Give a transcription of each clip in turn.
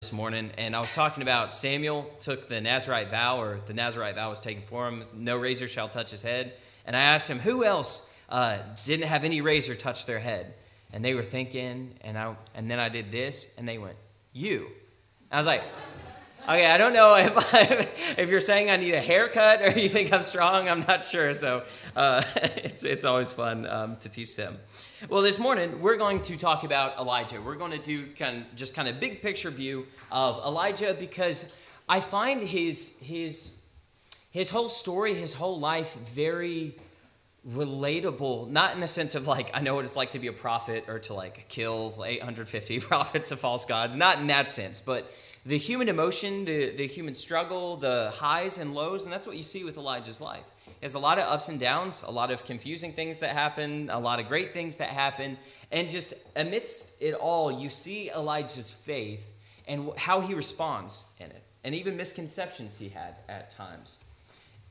This morning, and I was talking about Samuel took the Nazirite vow, or the Nazirite vow was taken for him. No razor shall touch his head. And I asked him, who else didn't have any razor touch their head? And they were thinking, and then I did this, and they went, you. I was like, okay, I don't know if you're saying I need a haircut or you think I'm strong. I'm not sure. So it's always fun to teach them. Well, this morning we're going to talk about Elijah. We're going to do kind of big picture view of Elijah, because I find his whole story, his whole life very relatable. Not in the sense of like, I know what it's like to be a prophet or to like kill 850 prophets of false gods. Not in that sense, but the human emotion, the human struggle, the highs and lows, and that's what you see with Elijah's life. There's a lot of ups and downs, a lot of confusing things that happen, a lot of great things that happen, and just amidst it all, you see Elijah's faith and how he responds in it, and even misconceptions he had at times.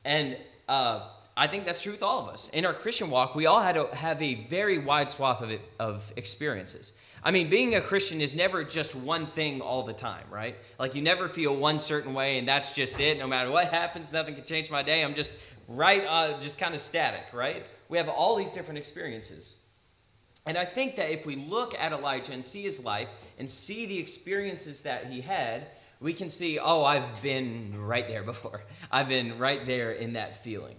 And I think that's true with all of us. In our Christian walk, we all had to have a very wide swath of experiences. I mean, being a Christian is never just one thing all the time, right? Like, you never feel one certain way, and that's just it. No matter what happens, nothing can change my day. I'm just just kind of static, right? We have all these different experiences. And I think that if we look at Elijah and see his life and see the experiences that he had, we can see, oh, I've been right there before. I've been right there in that feeling.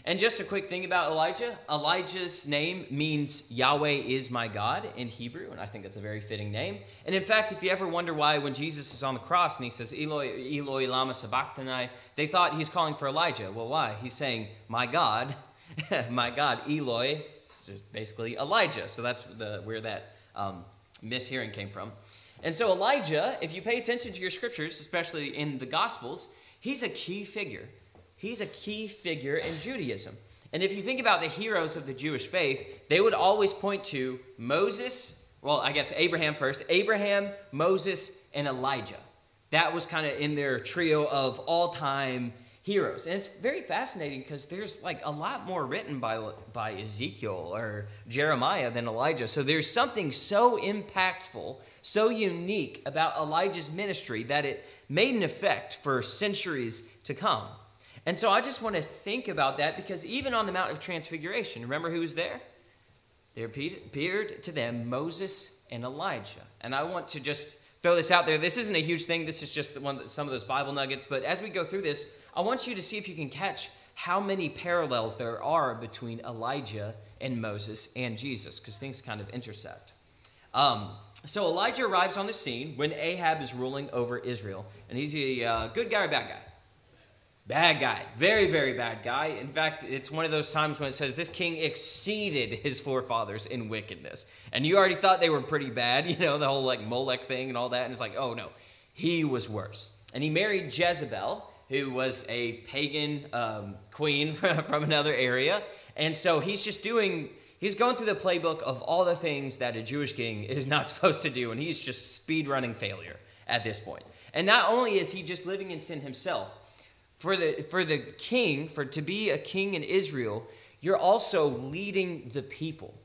And just a quick thing about Elijah. Elijah's name means Yahweh is my God in Hebrew, and I think that's a very fitting name. And in fact, if you ever wonder why when Jesus is on the cross and he says, Eloi, Eloi, lama sabachthani, they thought he's calling for Elijah. Well, why? He's saying, my God, Eloi, it's basically Elijah. So that's where that mishearing came from. And so Elijah, if you pay attention to your scriptures, especially in the Gospels, he's a key figure. He's a key figure in Judaism. And if you think about the heroes of the Jewish faith, they would always point to Moses, well, I guess Abraham first, Abraham, Moses, and Elijah. That was kind of in their trio of all-time heroes. And it's very fascinating because there's like a lot more written by Ezekiel or Jeremiah than Elijah. So there's something so impactful, so unique about Elijah's ministry that it made an effect for centuries to come. And so I just want to think about that, because even on the Mount of Transfiguration, remember who was there? There appeared to them Moses and Elijah. And I want to just throw this out there. This isn't a huge thing. This is just some of those Bible nuggets. But as we go through this, I want you to see if you can catch how many parallels there are between Elijah and Moses and Jesus, because things kind of intersect. So Elijah arrives on the scene when Ahab is ruling over Israel. And he's a good guy or bad guy? Bad guy. Very, very bad guy. In fact, it's one of those times when it says this king exceeded his forefathers in wickedness. And you already thought they were pretty bad, the whole like Molech thing and all that. And it's like, oh no, he was worse. And he married Jezebel, who was a pagan queen from another area. And so he's going through the playbook of all the things that a Jewish king is not supposed to do. And he's just speed running failure at this point. And not only is he just living in sin himself, For the king, to be a king in Israel, you're also leading the people.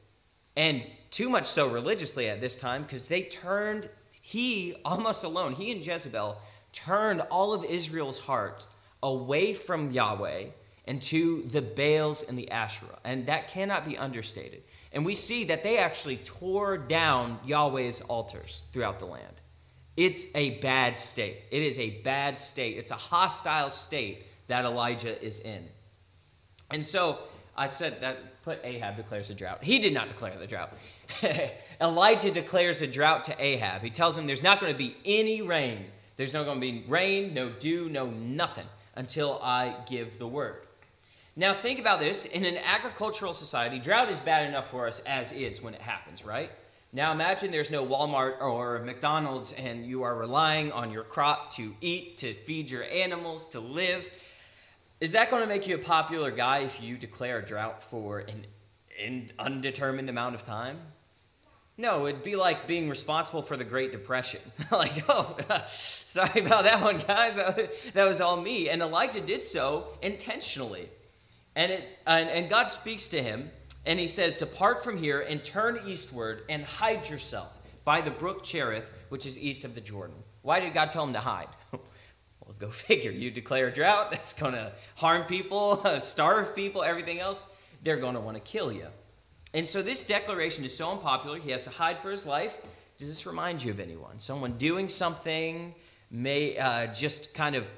And too much so religiously at this time, because he and Jezebel turned all of Israel's heart away from Yahweh and to the Baals and the Asherah. And that cannot be understated. And we see that they actually tore down Yahweh's altars throughout the land. It's a bad state. It is a bad state. It's a hostile state that Elijah is in. And so I said that Ahab declares a drought. He did not declare the drought. Elijah declares a drought to Ahab. He tells him there's not going to be any rain. There's not going to be rain, no dew, no nothing until I give the word. Now think about this. In an agricultural society, drought is bad enough for us as is when it happens, right? Now imagine there's no Walmart or McDonald's and you are relying on your crop to eat, to feed your animals, to live. Is that going to make you a popular guy if you declare a drought for an undetermined amount of time? No, it'd be like being responsible for the Great Depression. Like, oh, sorry about that one, guys. That was all me. And Elijah did so intentionally. And God speaks to him. And he says, depart from here and turn eastward and hide yourself by the brook Cherith, which is east of the Jordan. Why did God tell him to hide? Well, go figure. You declare a drought, that's going to harm people, starve people, everything else. They're going to want to kill you. And so this declaration is so unpopular, he has to hide for his life. Does this remind you of anyone? Someone doing something, may just kind of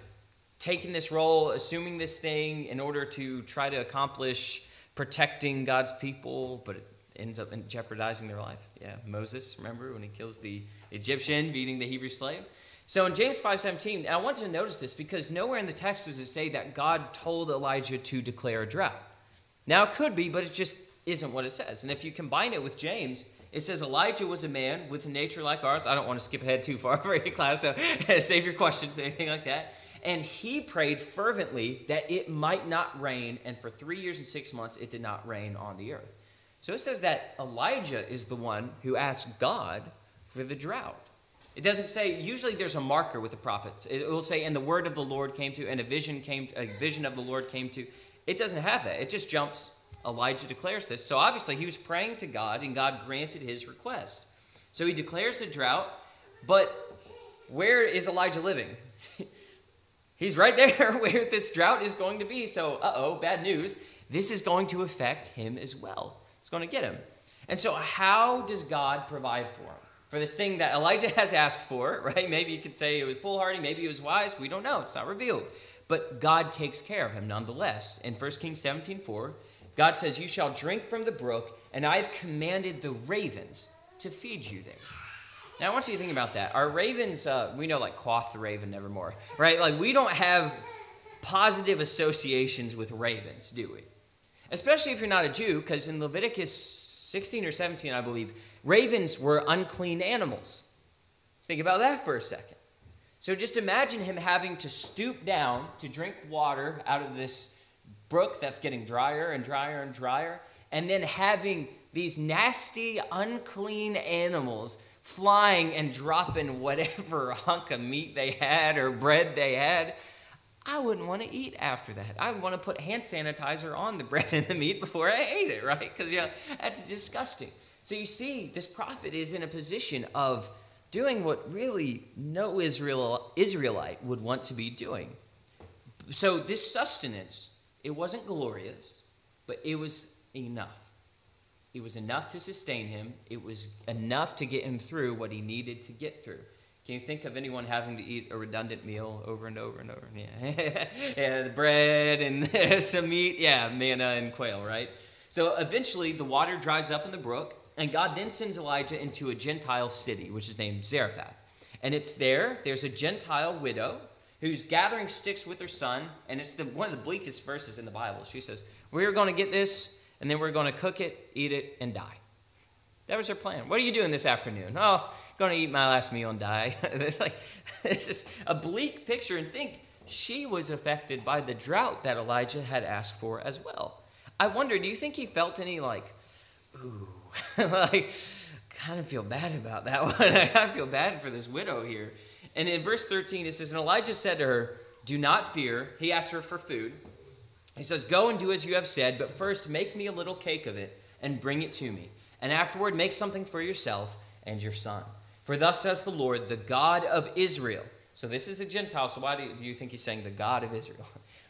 taking this role, assuming this thing in order to try to accomplish protecting God's people, but it ends up jeopardizing their life. Yeah, Moses, remember when he kills the Egyptian, beating the Hebrew slave? So in James 5:17, I want you to notice this because nowhere in the text does it say that God told Elijah to declare a drought. Now it could be, but it just isn't what it says. And if you combine it with James, it says Elijah was a man with a nature like ours. I don't want to skip ahead too far for your class, so save your questions, anything like that. And he prayed fervently that it might not rain, and for 3 years and 6 months it did not rain on the earth. So it says that Elijah is the one who asked God for the drought. It doesn't say, usually there's a marker with the prophets. It will say, and the word of the Lord came to, and a vision of the Lord came to. It doesn't have that. It just jumps, Elijah declares this. So obviously he was praying to God, and God granted his request. So he declares a drought, but where is Elijah living? He's right there where this drought is going to be. So, bad news. This is going to affect him as well. It's going to get him. And so how does God provide for him? For this thing that Elijah has asked for, right? Maybe you could say it was foolhardy, maybe it was wise. We don't know. It's not revealed. But God takes care of him nonetheless. In 1 Kings 17:4, God says, you shall drink from the brook, and I have commanded the ravens to feed you there. Now, I want you to think about that. Our ravens, we know like quaff the raven nevermore, right? Like we don't have positive associations with ravens, do we? Especially if you're not a Jew, because in Leviticus 16 or 17, I believe, ravens were unclean animals. Think about that for a second. So just imagine him having to stoop down to drink water out of this brook that's getting drier and drier and drier, and then having these nasty, unclean animals flying and dropping whatever hunk of meat they had or bread they had. I wouldn't want to eat after that. I would want to put hand sanitizer on the bread and the meat before I ate it, right? Because, that's disgusting. So you see, this prophet is in a position of doing what really no Israelite would want to be doing. So this sustenance, it wasn't glorious, but it was enough. It was enough to sustain him. It was enough to get him through what he needed to get through. Can you think of anyone having to eat a redundant meal over and over and over? Yeah, yeah, the bread and some meat. Yeah, manna and quail, right? So eventually the water dries up in the brook, and God then sends Elijah into a Gentile city, which is named Zarephath. And there's a Gentile widow who's gathering sticks with her son, and it's one of the bleakest verses in the Bible. She says, we're going to get this, and then we're going to cook it, eat it, and die. That was her plan. What are you doing this afternoon? Oh, going to eat my last meal and die. It's just a bleak picture. And think, she was affected by the drought that Elijah had asked for as well. I wonder, do you think he felt any ooh, kind of feel bad about that one. I feel bad for this widow here. And in verse 13, it says, and Elijah said to her, do not fear. He asked her for food. He says, go and do as you have said, but first make me a little cake of it and bring it to me. And afterward, make something for yourself and your son. For thus says the Lord, the God of Israel. So this is a Gentile, so why do you think he's saying the God of Israel?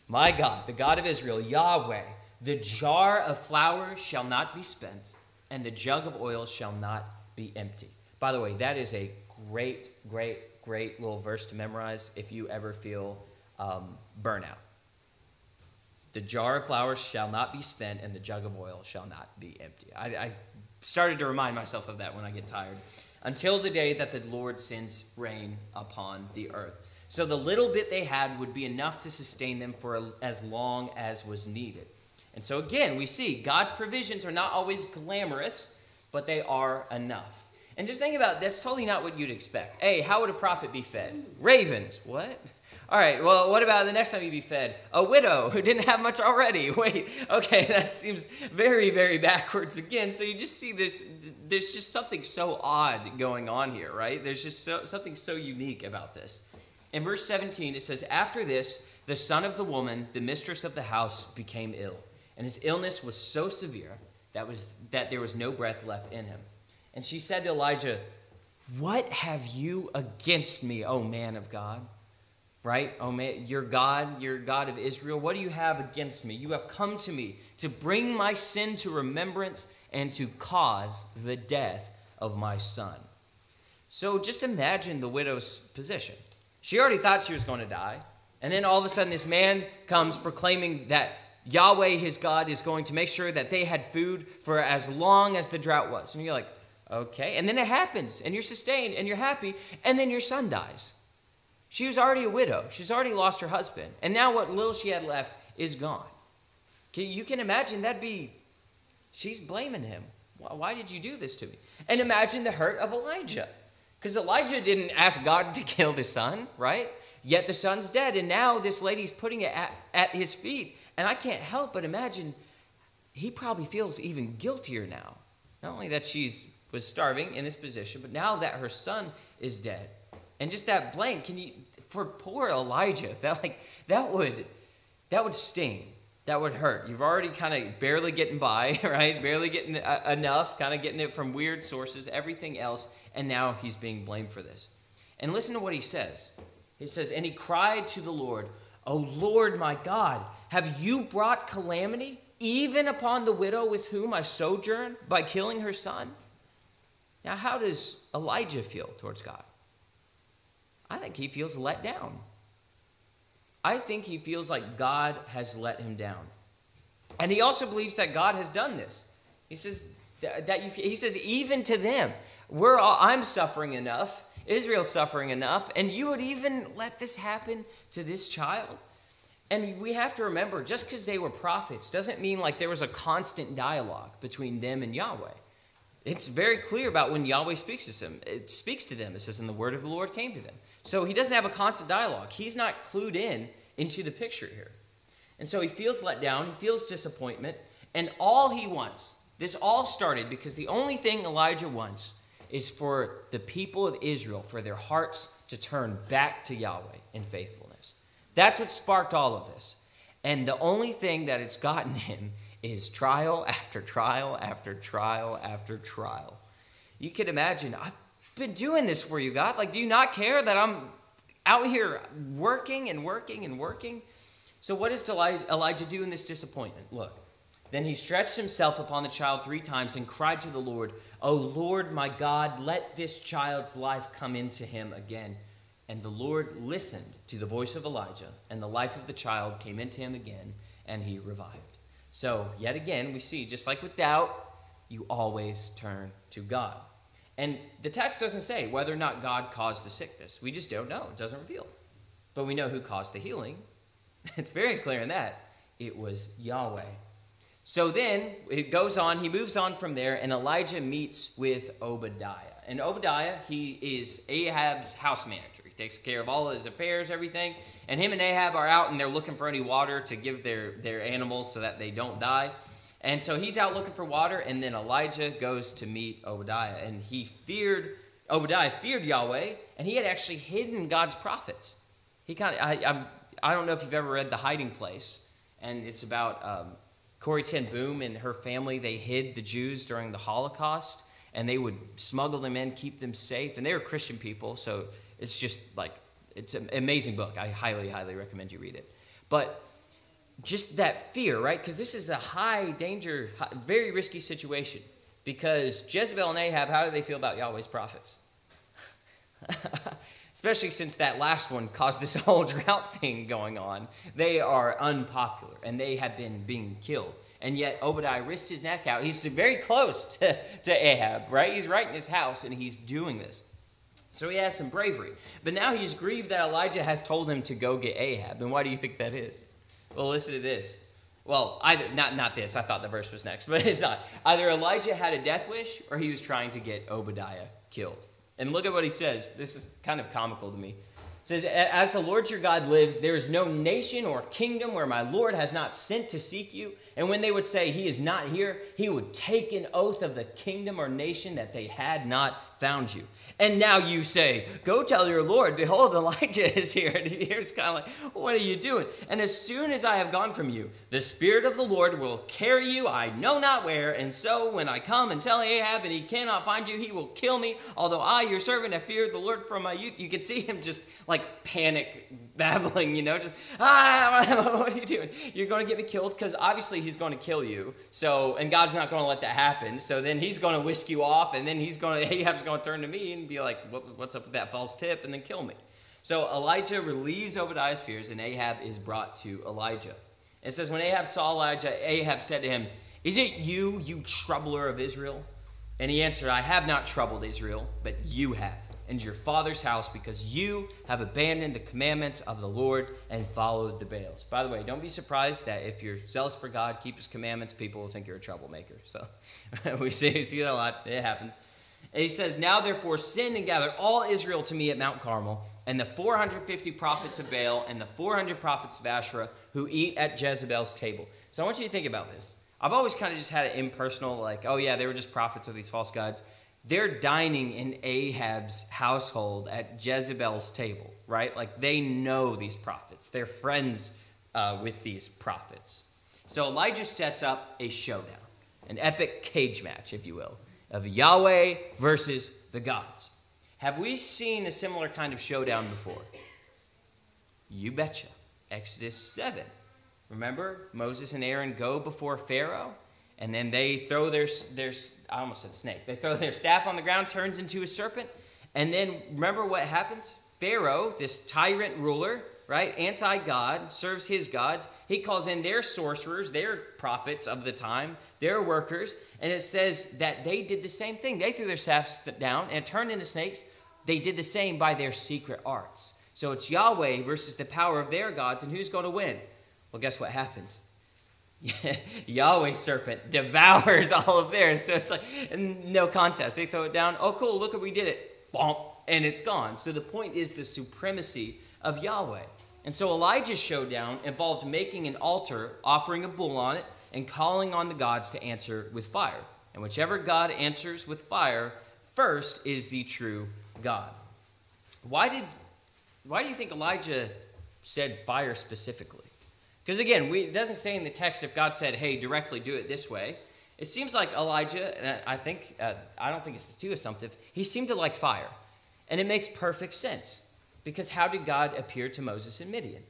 My God, the God of Israel, Yahweh, the jar of flour shall not be spent, and the jug of oil shall not be empty. By the way, that is a great, great, great little verse to memorize if you ever feel burnout. The jar of flour shall not be spent, and the jug of oil shall not be empty. I started to remind myself of that when I get tired. Until the day that the Lord sends rain upon the earth. So the little bit they had would be enough to sustain them for as long as was needed. And so again, we see God's provisions are not always glamorous, but they are enough. And just think about, that's totally not what you'd expect. Hey, how would a prophet be fed? Ravens. What? All right, well, what about the next time you'd be fed? A widow who didn't have much already. Wait, okay, that seems very, very backwards again. So you just see this, there's just something so odd going on here, right? There's just something so unique about this. In verse 17, it says, after this, the son of the woman, the mistress of the house, became ill. And his illness was so severe that there was no breath left in him. And she said to Elijah, "What have you against me, O man of God?" Right? "Oh man, you're God of Israel. What do you have against me? You have come to me to bring my sin to remembrance and to cause the death of my son." So just imagine the widow's position. She already thought she was going to die. And then all of a sudden this man comes proclaiming that Yahweh, his God, is going to make sure that they had food for as long as the drought was. And you're like, okay. And then it happens, and you're sustained, and you're happy, and then your son dies. She was already a widow. She's already lost her husband. And now what little she had left is gone. You can imagine she's blaming him. Why did you do this to me? And imagine the hurt of Elijah. Because Elijah didn't ask God to kill the son, right? Yet the son's dead, and now this lady's putting it at his feet. And I can't help but imagine he probably feels even guiltier now. Not only that was starving in this position, but now that her son is dead. And just that blank, for poor Elijah, that would sting. That would hurt. You've already kind of barely getting by, right? Barely getting enough, kind of getting it from weird sources, everything else, and now he's being blamed for this. And listen to what he says. He says, "And he cried to the Lord, 'O Lord my God, have you brought calamity even upon the widow with whom I sojourn by killing her son?'" Now, how does Elijah feel towards God? I think he feels let down. I think he feels like God has let him down. And he also believes that God has done this. He says, even to them, I'm suffering enough, Israel's suffering enough, and you would even let this happen to this child? And we have to remember, just because they were prophets doesn't mean like there was a constant dialogue between them and Yahweh. It's very clear about when Yahweh speaks to them. It speaks to them. It says, "And the word of the Lord came to them." So he doesn't have a constant dialogue. He's not clued into the picture here. And so he feels let down. He feels disappointment. And all he wants, this all started because the only thing Elijah wants is for the people of Israel, for their hearts to turn back to Yahweh in faithfulness. That's what sparked all of this. And the only thing that it's gotten him is trial after trial after trial after trial. You can imagine, I've been doing this for you, God. Like, do you not care that I'm out here working and working and working? So what does Elijah do in this disappointment? Look, then he stretched himself upon the child 3 times and cried to the Lord, "O Lord my God, let this child's life come into him again." And the Lord listened to the voice of Elijah, and the life of the child came into him again, and he revived. So yet again, we see, just like with doubt, you always turn to God. And the text doesn't say whether or not God caused the sickness. We just don't know. It doesn't reveal. But we know who caused the healing. It's very clear in that. It was Yahweh. So then it goes on. He moves on from there, and Elijah meets with Obadiah. And Obadiah, he is Ahab's house manager. He takes care of all of his affairs, everything. And him and Ahab are out, and they're looking for any water to give their animals so that they don't die. And so he's out looking for water, and then Elijah goes to meet Obadiah. And Obadiah feared Yahweh, and he had actually hidden God's prophets. I don't know if you've ever read The Hiding Place, and it's about Corrie ten Boom and her family. They hid the Jews during the Holocaust, and they would smuggle them in, keep them safe. And they were Christian people, so it's just like, it's an amazing book. I highly, highly recommend you read it. But just that fear, right? Because this is a high danger, very risky situation. Because Jezebel and Ahab, how do they feel about Yahweh's prophets? Especially since that last one caused this whole drought thing going on. They are unpopular, and they have been being killed. And yet Obadiah risked his neck out. He's very close to Ahab, right? He's right in his house, and he's doing this. So he has some bravery. But now he's grieved that Elijah has told him to go get Ahab. And why do you think that is? Well, listen to this. Well, not this. I thought the verse was next, but it's not. Either Elijah had a death wish, or he was trying to get Obadiah killed. And look at what he says. This is kind of comical to me. It says, "As the Lord your God lives, there is no nation or kingdom where my Lord has not sent to seek you. And when they would say, 'He is not here,' he would take an oath of the kingdom or nation that they had not found you. And now you say, go tell your Lord, behold, Elijah is here. And he's kind of like, what are you doing? And as soon as I have gone from you, the Spirit of the Lord will carry you, I know not where. And so when I come and tell Ahab and he cannot find you, he will kill me. Although I, your servant, have feared the Lord from my youth. You can see him just like panic babbling, just, what are you doing? You're going to get me killed, because obviously he's going to kill you. So, and God's not going to let that happen. So then he's going to whisk you off, and then Ahab's going to turn to me and be like, what's up with that false tip, and then kill me. So Elijah relieves Obadiah's fears, and Ahab is brought to Elijah. It says, when Ahab saw Elijah, Ahab said to him, is it you, you troubler of Israel? And he answered, I have not troubled Israel, but you have, and your father's house, because you have abandoned the commandments of the Lord and followed the Baals. By the way, don't be surprised that if you're zealous for God, keep his commandments, people will think you're a troublemaker. So we see that a lot. It happens. And he says, now therefore send and gather all Israel to me at Mount Carmel, and the 450 prophets of Baal and the 400 prophets of Asherah who eat at Jezebel's table. So I want you to think about this. I've always kind of just had it impersonal, like, oh yeah, they were just prophets of these false gods. They're dining in Ahab's household at Jezebel's table, right? Like, they know these prophets. They're friends with these prophets. So Elijah sets up a showdown, an epic cage match, if you will, of Yahweh versus the gods. Have we seen a similar kind of showdown before? You betcha. Exodus 7. Remember, Moses and Aaron go before Pharaoh, and then they throw their I almost said snake. They throw their staff on the ground, turns into a serpent. And then remember what happens? Pharaoh, this tyrant ruler, right, anti-God, serves his gods. He calls in their sorcerers, their prophets of the time, their workers. And it says that they did the same thing. They threw their staffs down and turned into snakes. They did the same by their secret arts. So it's Yahweh versus the power of their gods. And who's going to win? Well, guess what happens? Yahweh's serpent devours all of theirs. So it's like no contest. They throw it down. Oh, cool. Look, we did it. Bonk. And it's gone. So the point is the supremacy of Yahweh. And so Elijah's showdown involved making an altar, offering a bull on it, and calling on the gods to answer with fire. And whichever God answers with fire first is the true God. Why do you think Elijah said fire specifically? Because again, it doesn't say in the text if God said, hey, directly do it this way. It seems like Elijah, and I don't think it's too assumptive, he seemed to like fire. And it makes perfect sense. Because how did God appear to Moses in Midian?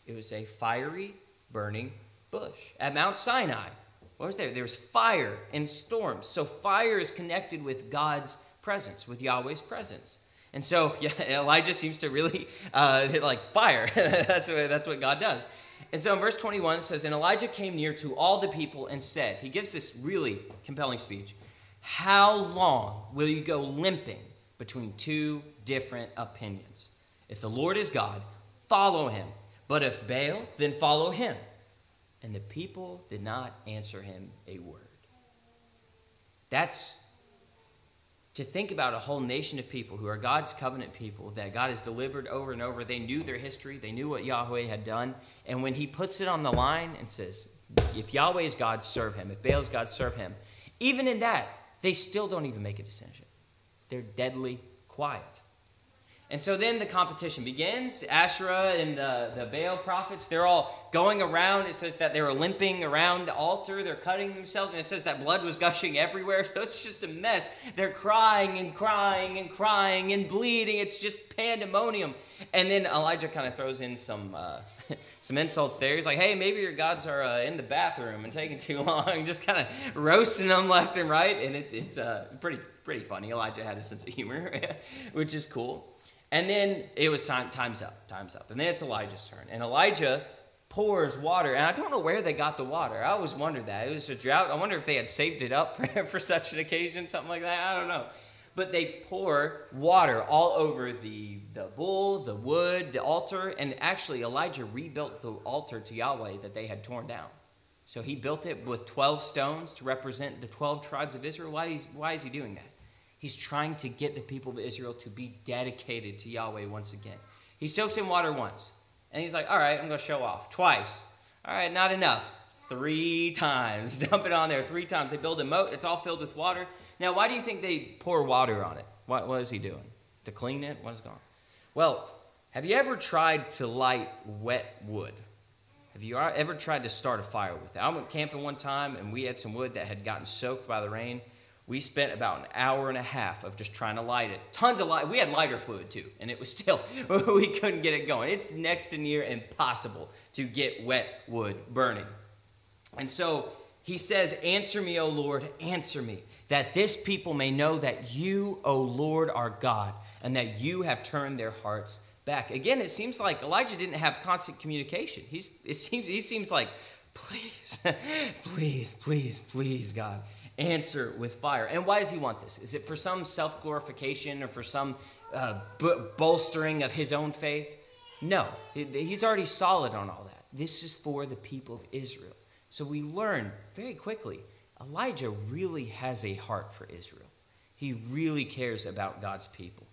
It was a fiery, burning bush. At Mount Sinai, what was there? There was fire and storms. So fire is connected with God's presence, with Yahweh's presence. And so Elijah seems to really like fire. That's what God does. And so in verse 21 it says, and Elijah came near to all the people and said, he gives this really compelling speech, how long will you go limping between two different opinions? If the Lord is God, follow him. But if Baal, then follow him. And the people did not answer him a word. That's to think about a whole nation of people who are God's covenant people that God has delivered over and over. They knew their history. They knew what Yahweh had done. And when he puts it on the line and says, if Yahweh is God, serve him. If Baal is God, serve him. Even in that, they still don't even make a decision. They're deadly quiet. And so then the competition begins. Asherah and the Baal prophets, they're all going around. It says that they were limping around the altar. They're cutting themselves. And it says that blood was gushing everywhere. So it's just a mess. They're crying and crying and crying and bleeding. It's just pandemonium. And then Elijah kind of throws in some insults there. He's like, hey, maybe your gods are in the bathroom and taking too long. Just kind of roasting them left and right. And it's pretty funny. Elijah had a sense of humor, which is cool. And then it was time's up. And then it's Elijah's turn. And Elijah pours water. And I don't know where they got the water. I always wondered that. It was a drought. I wonder if they had saved it up for such an occasion, something like that. I don't know. But they pour water all over the bull, the wood, the altar. And actually, Elijah rebuilt the altar to Yahweh that they had torn down. So he built it with 12 stones to represent the 12 tribes of Israel. Why is he doing that? He's trying to get the people of Israel to be dedicated to Yahweh once again. He soaks in water once. And he's like, all right, I'm going to show off. Twice. All right, not enough. 3 times. Dump it on there 3 times. They build a moat. It's all filled with water. Now, why do you think they pour water on it? What is he doing? To clean it? What is going on? Well, have you ever tried to light wet wood? Have you ever tried to start a fire with it? I went camping one time, and we had some wood that had gotten soaked by the rain. We spent about an hour and a half of just trying to light it. Tons of light. We had lighter fluid too, and it was still, we couldn't get it going. It's next to near impossible to get wet wood burning. And so he says, answer me, O Lord, answer me, that this people may know that you, O Lord, are God, and that you have turned their hearts back. Again, it seems like Elijah didn't have constant communication. He seems like, please, please, please, please, God, answer with fire. And why does he want this? Is it for some self-glorification or for some bolstering of his own faith? No, he's already solid on all that. This is for the people of Israel. So we learn very quickly, Elijah really has a heart for Israel. He really cares about God's people.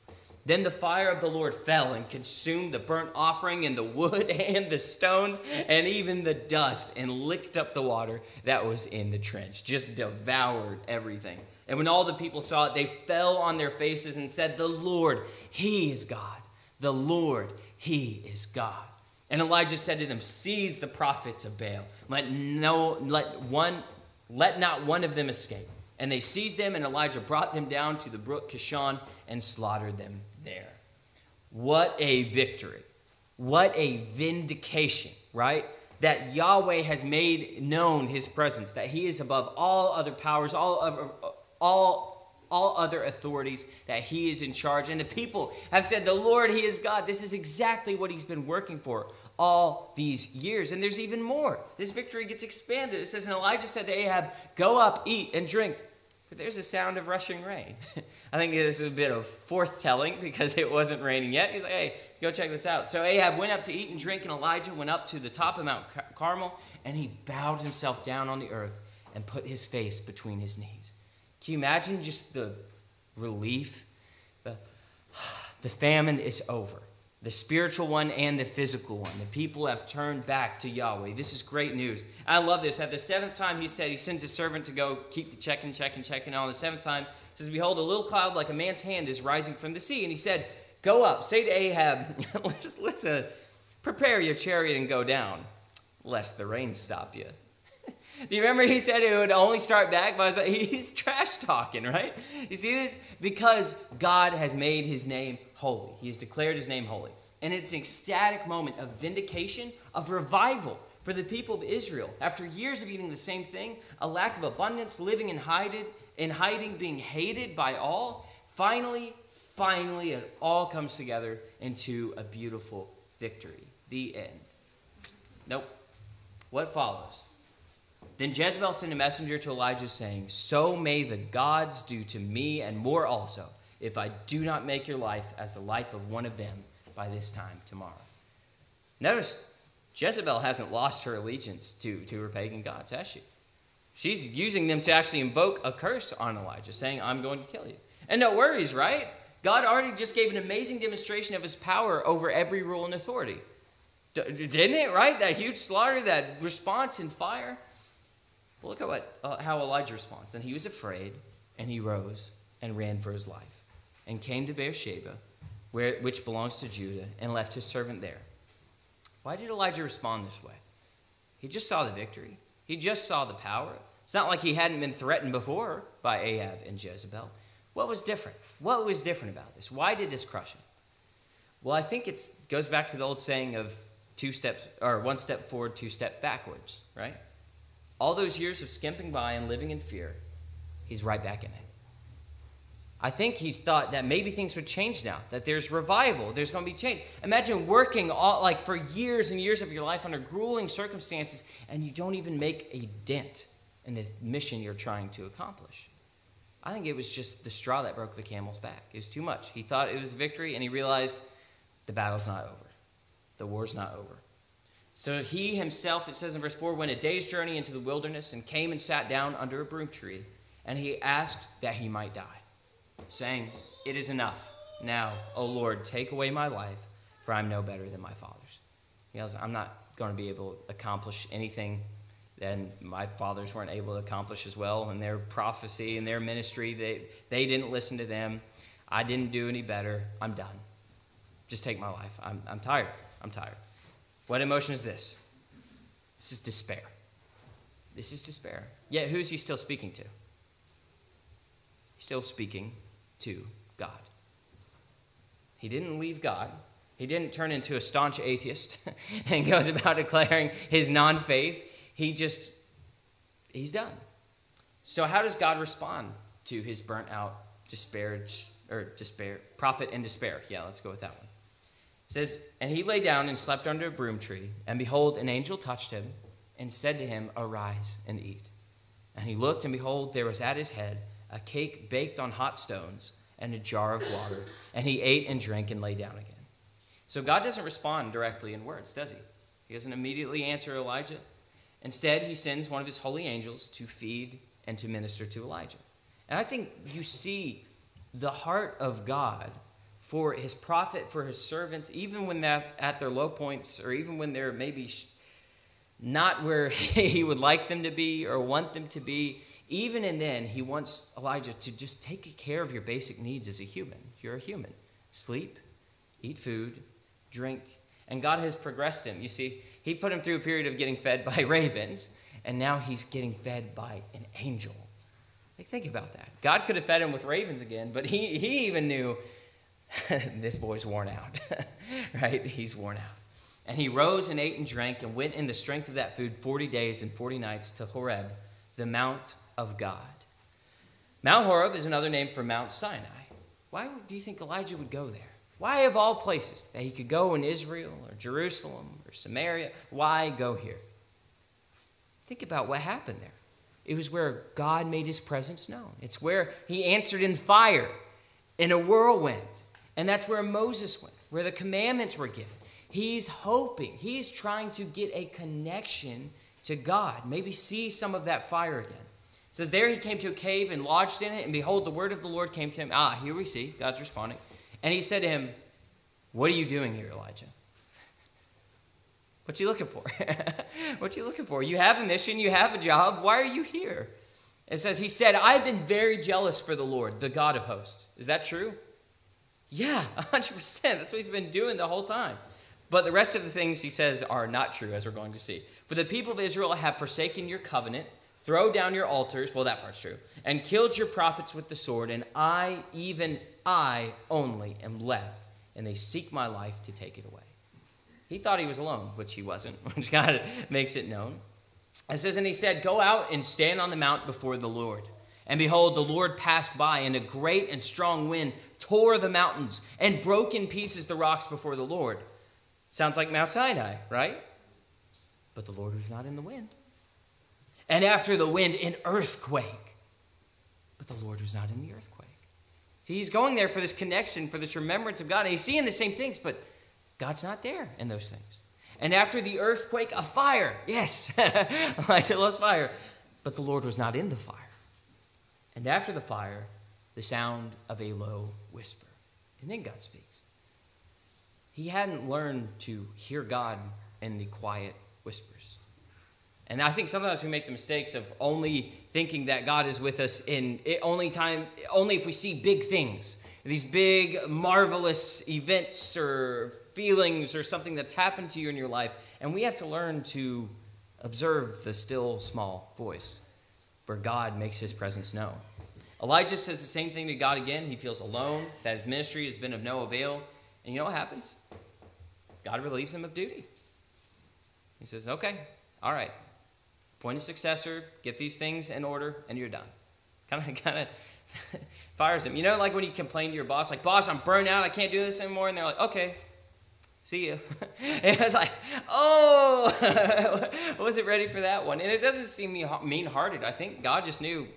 Then the fire of the Lord fell and consumed the burnt offering and the wood and the stones and even the dust, and licked up the water that was in the trench. Just devoured everything. And when all the people saw it, they fell on their faces and said, the Lord, he is God. The Lord, he is God. And Elijah said to them, seize the prophets of Baal. Let not one of them escape. And they seized them, and Elijah brought them down to the brook Kishon and slaughtered them there. What a victory. What a vindication, right? That Yahweh has made known his presence, that he is above all other powers, all other authorities, that he is in charge. And the people have said, the Lord, he is God. This is exactly what he's been working for all these years. And there's even more. This victory gets expanded. It says, and Elijah said to Ahab, go up, eat, and drink. But there's a sound of rushing rain. I think this is a bit of forthtelling because it wasn't raining yet. He's like, hey, go check this out. So Ahab went up to eat and drink, and Elijah went up to the top of Mount Carmel, and he bowed himself down on the earth and put his face between his knees. Can you imagine just the relief? The famine is over. The spiritual one and the physical one. The people have turned back to Yahweh. This is great news. I love this. At the seventh time, he said, he sends his servant to go keep the checking. On the seventh time, he says, behold, a little cloud like a man's hand is rising from the sea. And he said, go up, say to Ahab, listen, prepare your chariot and go down, lest the rain stop you. Do you remember he said it would only start back? But he's trash talking, right? You see this? Because God has made his name holy. He has declared his name holy. And it's an ecstatic moment of vindication, of revival for the people of Israel. After years of eating the same thing, a lack of abundance, living in hiding, being hated by all, finally, it all comes together into a beautiful victory. The end. Nope. What follows? Then Jezebel sent a messenger to Elijah saying, so may the gods do to me and more also, if I do not make your life as the life of one of them by this time tomorrow. Notice, Jezebel hasn't lost her allegiance to her pagan gods, has she? She's using them to actually invoke a curse on Elijah, saying, I'm going to kill you. And no worries, right? God already just gave an amazing demonstration of his power over every rule and authority. Didn't it, right? That huge slaughter, that response in fire. Well, look at how Elijah responds. Then he was afraid, and he rose and ran for his life, and came to Beersheba, which belongs to Judah, and left his servant there. Why did Elijah respond this way? He just saw the victory. He just saw the power. It's not like he hadn't been threatened before by Ahab and Jezebel. What was different? What was different about this? Why did this crush him? Well, I think it goes back to the old saying of one step forward, two step backwards, right? All those years of skimping by and living in fear, he's right back in it. I think he thought that maybe things would change now, that there's revival, there's going to be change. Imagine working for years and years of your life under grueling circumstances, and you don't even make a dent in the mission you're trying to accomplish. I think it was just the straw that broke the camel's back. It was too much. He thought it was victory, and he realized the battle's not over. The war's not over. So he himself, it says in verse 4, went a day's journey into the wilderness and came and sat down under a broom tree, and he asked that he might die, saying, it is enough. Now, O Lord, take away my life, for I'm no better than my fathers. He goes, I'm not going to be able to accomplish anything that my fathers weren't able to accomplish as well in their prophecy and their ministry. They didn't listen to them. I didn't do any better. I'm done. Just take my life. I'm tired. I'm tired. What emotion is this? This is despair. This is despair. Yet who is he still speaking to? He's still speaking to God. He didn't leave God. He didn't turn into a staunch atheist and goes about declaring his non-faith. He's done. So how does God respond to his burnt out despair, prophet in despair? Yeah, let's go with that one. It says, and he lay down and slept under a broom tree, and behold, an angel touched him and said to him, arise and eat. And he looked, and behold, there was at his head a cake baked on hot stones and a jar of water. And he ate and drank and lay down again. So God doesn't respond directly in words, does he? He doesn't immediately answer Elijah. Instead, he sends one of his holy angels to feed and to minister to Elijah. And I think you see the heart of God for his prophet, for his servants, even when they're at their low points, or even when they're maybe not where he would like them to be or want them to be. Even and then, he wants Elijah to just take care of your basic needs as a human. You're a human. Sleep, eat food, drink. And God has progressed him. You see, he put him through a period of getting fed by ravens, and now he's getting fed by an angel. Like, think about that. God could have fed him with ravens again, but he even knew this boy's worn out, right? He's worn out. And he rose and ate and drank and went in the strength of that food 40 days and 40 nights to Horeb, the Mount of God. Mount Horeb is another name for Mount Sinai. Why do you think Elijah would go there? Why, of all places, that he could go in Israel or Jerusalem or Samaria? Why go here? Think about what happened there. It was where God made his presence known. It's where he answered in fire, in a whirlwind. And that's where Moses went, where the commandments were given. He's hoping, he's trying to get a connection to God. Maybe see some of that fire again. It says, there he came to a cave and lodged in it, and behold, the word of the Lord came to him. Here we see, God's responding. And he said to him, what are you doing here, Elijah? What you looking for? What you looking for? You have a mission, you have a job. Why are you here? It says, he said, I've been very jealous for the Lord, the God of hosts. Is that true? Yeah, 100%. That's what he's been doing the whole time. But the rest of the things he says are not true, as we're going to see. For the people of Israel have forsaken your covenant, throw down your altars, well, that part's true, and killed your prophets with the sword, and I, even I only, am left, and they seek my life to take it away. He thought he was alone, which he wasn't, which God makes it known. It says, and he said, go out and stand on the mount before the Lord. And behold, the Lord passed by, and a great and strong wind tore the mountains and broke in pieces the rocks before the Lord. Sounds like Mount Sinai, right? But the Lord was not in the wind. And after the wind, an earthquake. But the Lord was not in the earthquake. See, he's going there for this connection, for this remembrance of God. And he's seeing the same things, but God's not there in those things. And after the earthquake, a fire. Yes, Elijah loves fire. But the Lord was not in the fire. And after the fire, the sound of a low whisper. And then God speaks. He hadn't learned to hear God in the quiet whispers. And I think sometimes we make the mistakes of only thinking that God is with us only if we see big things, these big, marvelous events or feelings or something that's happened to you in your life. And we have to learn to observe the still, small voice where God makes his presence known. Elijah says the same thing to God again. He feels alone, that his ministry has been of no avail. And you know what happens? God relieves him of duty. He says, okay, all right. Appoint a successor, get these things in order, and you're done. Kind of fires him. You know, like when you complain to your boss, like, boss, I'm burned out, I can't do this anymore. And they're like, okay, see you. And it's like, oh, I wasn't ready for that one. And it doesn't seem mean-hearted. I think God just knew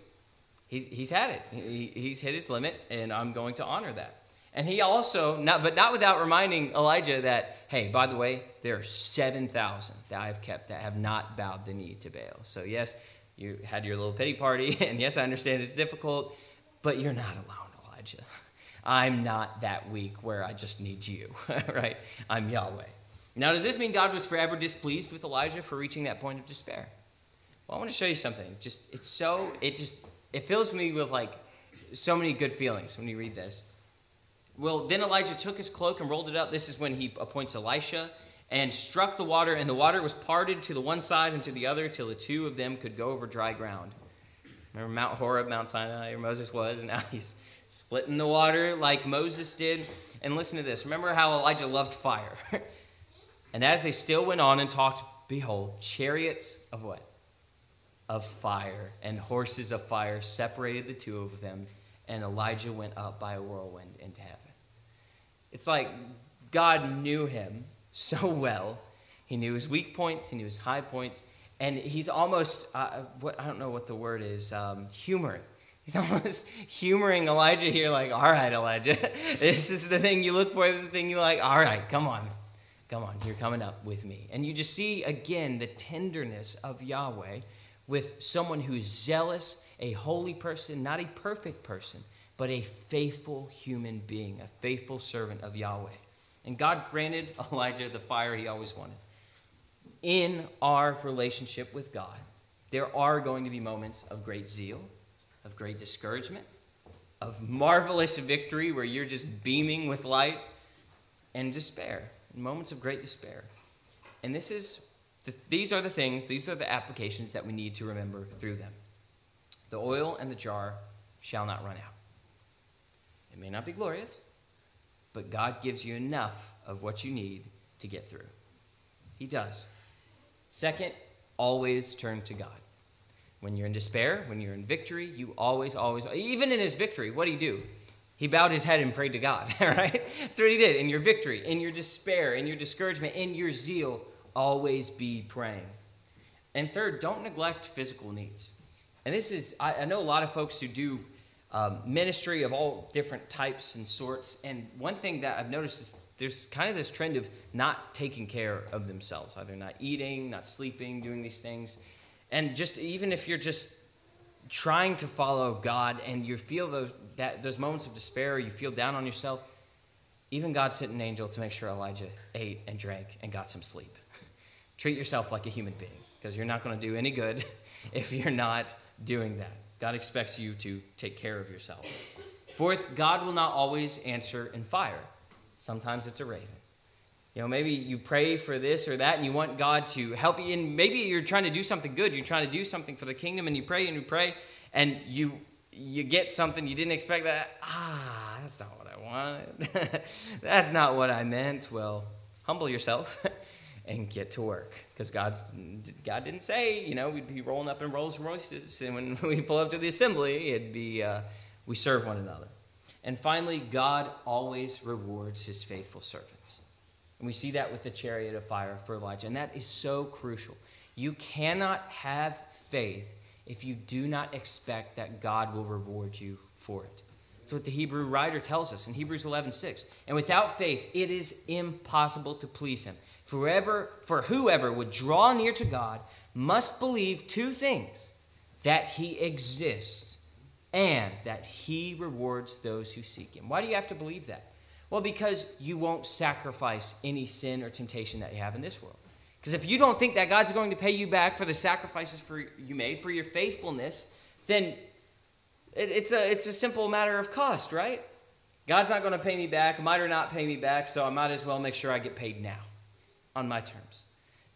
he's had it. He's hit his limit, and I'm going to honor that. And he also, not without reminding Elijah that, hey, by the way, there are 7,000 that I've kept that have not bowed the knee to Baal. So yes, you had your little pity party, and yes, I understand it's difficult, but you're not alone, Elijah. I'm not that weak where I just need you, right? I'm Yahweh. Now, does this mean God was forever displeased with Elijah for reaching that point of despair? Well, I want to show you something. It fills me with like so many good feelings when you read this. Well, then Elijah took his cloak and rolled it up. This is when he appoints Elisha and struck the water, and the water was parted to the one side and to the other till the two of them could go over dry ground. Remember Mount Horeb, Mount Sinai, where Moses was, and now he's splitting the water like Moses did. And listen to this. Remember how Elijah loved fire. And as they still went on and talked, behold, chariots of what? Of fire and horses of fire separated the two of them, and Elijah went up by a whirlwind into heaven. It's like God knew him so well. He knew his weak points, he knew his high points, and he's almost, I don't know what the word is, humoring. He's almost humoring Elijah here, like, all right, Elijah, this is the thing you look for, this is the thing you like, all right, come on, you're coming up with me. And you just see, again, the tenderness of Yahweh with someone who's zealous, a holy person, not a perfect person, but a faithful human being, a faithful servant of Yahweh. And God granted Elijah the fire he always wanted. In our relationship with God, there are going to be moments of great zeal, of great discouragement, of marvelous victory where you're just beaming with light, and despair, moments of great despair. And these are the things, these are the applications that we need to remember through them. The oil and the jar shall not run out. It may not be glorious, but God gives you enough of what you need to get through. He does. Second, always turn to God. When you're in despair, when you're in victory, you always, even in his victory, what did he do? He bowed his head and prayed to God, right? That's what he did. In your victory, in your despair, in your discouragement, in your zeal, always be praying. And third, don't neglect physical needs. And this is, I know a lot of folks who do ministry of all different types and sorts. And one thing that I've noticed is there's kind of this trend of not taking care of themselves, either not eating, not sleeping, doing these things. And just even if you're just trying to follow God and you feel those moments of despair, you feel down on yourself, even God sent an angel to make sure Elijah ate and drank and got some sleep. Treat yourself like a human being, because you're not going to do any good if you're not doing that. God expects you to take care of yourself. Fourth, God will not always answer in fire. Sometimes it's a raven. You know, maybe you pray for this or that and you want God to help you. And maybe you're trying to do something good. You're trying to do something for the kingdom, and you pray and you get something you didn't expect. That's not what I wanted. That's not what I meant. Well, humble yourself and get to work, because God didn't say, we'd be rolling up in Rolls Royces, and when we pull up to the assembly, it'd be we serve one another. And finally, God always rewards his faithful servants. And we see that with the chariot of fire for Elijah. And that is so crucial. You cannot have faith if you do not expect that God will reward you for it. That's what the Hebrew writer tells us in Hebrews 11:6. And without faith, it is impossible to please him. For whoever would draw near to God must believe two things: that he exists and that he rewards those who seek him. Why do you have to believe that? Well, because you won't sacrifice any sin or temptation that you have in this world. Because if you don't think that God's going to pay you back for the sacrifices you made, for your faithfulness, then it's a simple matter of cost, right? God's not going to pay me back, might or not pay me back, so I might as well make sure I get paid now on my terms.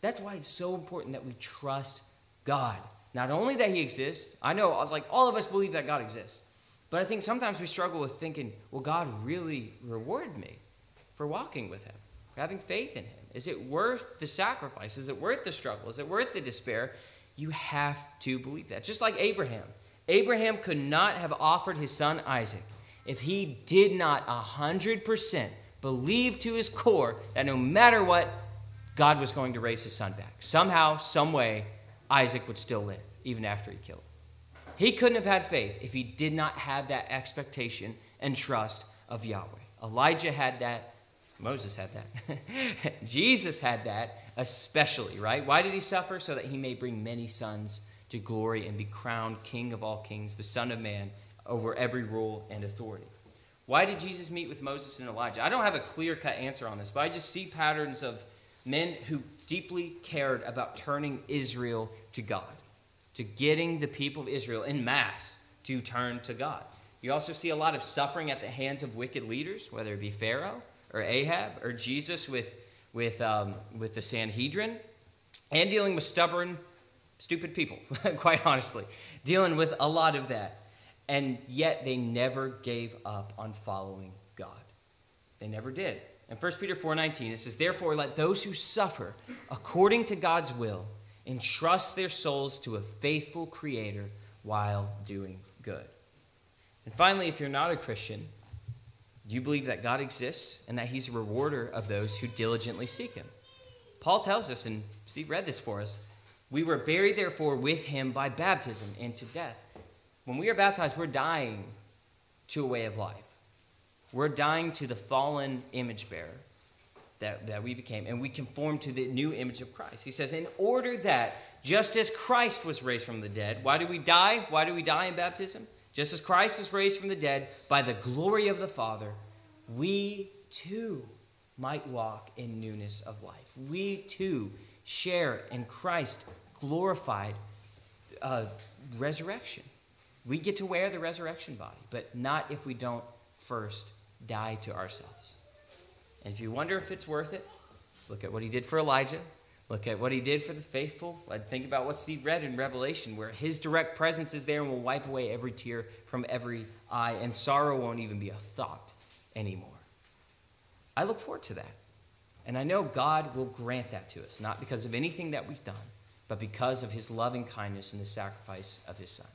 That's why it's so important that we trust God. Not only that he exists, I know like all of us believe that God exists, but I think sometimes we struggle with thinking, will God really reward me for walking with him, for having faith in him? Is it worth the sacrifice? Is it worth the struggle? Is it worth the despair? You have to believe that. Just like Abraham. Abraham could not have offered his son Isaac if he did not 100% believe to his core that no matter what, God was going to raise his son back. Somehow, some way, Isaac would still live, even after he killed him. He couldn't have had faith if he did not have that expectation and trust of Yahweh. Elijah had that. Moses had that. Jesus had that especially, right? Why did he suffer? So that he may bring many sons to glory and be crowned King of all kings, the Son of Man, over every rule and authority. Why did Jesus meet with Moses and Elijah? I don't have a clear-cut answer on this, but I just see patterns of men who deeply cared about turning Israel to God, to getting the people of Israel en masse to turn to God. You also see a lot of suffering at the hands of wicked leaders, whether it be Pharaoh or Ahab or Jesus with the Sanhedrin, and dealing with stubborn, stupid people, quite honestly, dealing with a lot of that. And yet they never gave up on following God. They never did. In 1 Peter 4:19, it says, "Therefore let those who suffer according to God's will entrust their souls to a faithful Creator while doing good." And finally, if you're not a Christian, do you believe that God exists and that he's a rewarder of those who diligently seek him? Paul tells us, and Steve read this for us, we were buried therefore with him by baptism into death. When we are baptized, we're dying to a way of life. We're dying to the fallen image bearer that we became, and we conform to the new image of Christ. He says, in order that, just as Christ was raised from the dead, why do we die? Why do we die in baptism? Just as Christ was raised from the dead by the glory of the Father, we too might walk in newness of life. We too share in Christ's glorified resurrection. We get to wear the resurrection body, but not if we don't first die to ourselves. And if you wonder if it's worth it, look at what he did for Elijah. Look at what he did for the faithful. Think about what Steve read in Revelation, where his direct presence is there and will wipe away every tear from every eye, and sorrow won't even be a thought anymore. I look forward to that. And I know God will grant that to us, not because of anything that we've done, but because of his loving kindness and the sacrifice of his Son.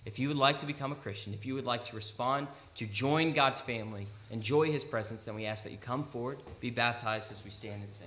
If you would like to become a Christian, if you would like to respond, to join God's family, enjoy his presence, then we ask that you come forward, be baptized as we stand and sing.